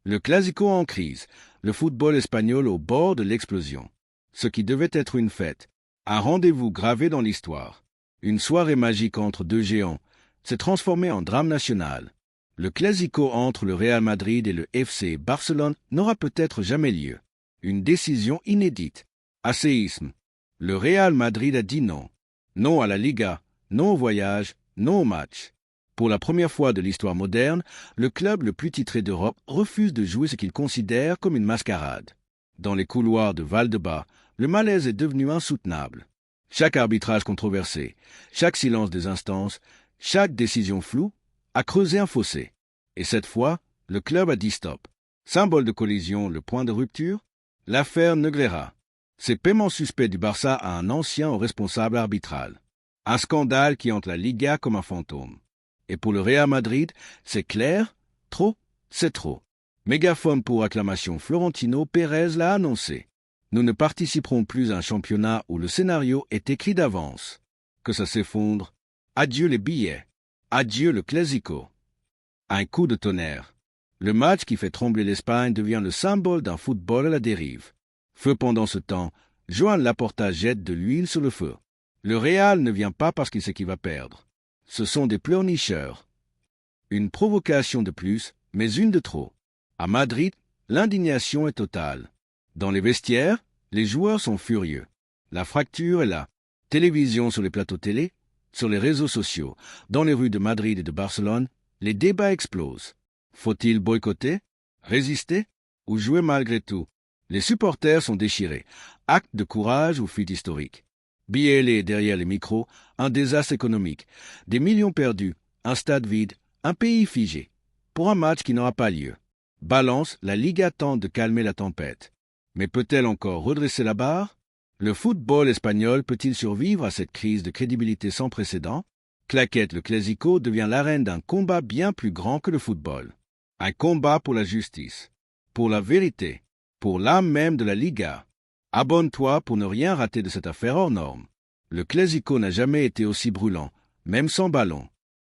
Le Clasico en crise, le football espagnol au bord de l'explosion. Ce qui devait être une fête, un rendez-vous gravé dans l'histoire, une soirée magique entre deux géants, s'est transformé en drame national. Le Clasico entre le Real Madrid et le FC Barcelone n'aura peut-être jamais lieu. Une décision inédite. Un séisme. Le Real Madrid a dit non. Non à la Liga, non au voyage, non au match. Pour la première fois de l'histoire moderne, le club le plus titré d'Europe refuse de jouer ce qu'il considère comme une mascarade. Dans les couloirs de Valdebebas, le malaise est devenu insoutenable. Chaque arbitrage controversé, chaque silence des instances, chaque décision floue a creusé un fossé. Et cette fois, le club a dit stop. Symbole de collision, le point de rupture, l'affaire Negreira. C'est paiement suspect du Barça à un ancien au responsable arbitral. Un scandale qui hante la Liga comme un fantôme. Et pour le Real Madrid, c'est clair, trop, c'est trop. Mégaphone pour acclamation, Florentino Pérez l'a annoncé. Nous ne participerons plus à un championnat où le scénario est écrit d'avance. Que ça s'effondre. Adieu les billets. Adieu le Clasico. Un coup de tonnerre. Le match qui fait trembler l'Espagne devient le symbole d'un football à la dérive. Feu pendant ce temps, Joan Laporta jette de l'huile sur le feu. Le Real ne vient pas parce qu'il sait qu'il va perdre. Ce sont des pleurnicheurs. Une provocation de plus, mais une de trop. À Madrid, l'indignation est totale. Dans les vestiaires, les joueurs sont furieux. La fracture est là. Télévision sur les plateaux télé, sur les réseaux sociaux, dans les rues de Madrid et de Barcelone, les débats explosent. Faut-il boycotter, résister ou jouer malgré tout? Les supporters sont déchirés. Acte de courage ou fuite historique. Bielé derrière les micros, un désastre économique, des millions perdus, un stade vide, un pays figé. Pour un match qui n'aura pas lieu. Balance, la Liga tente de calmer la tempête. Mais peut-elle encore redresser la barre? Le football espagnol peut-il survivre à cette crise de crédibilité sans précédent? Claquette, le Clasico devient l'arène d'un combat bien plus grand que le football. Un combat pour la justice, pour la vérité, pour l'âme même de la Liga. Abonne-toi pour ne rien rater de cette affaire hors norme. Le Clasico n'a jamais été aussi brûlant, même sans ballon.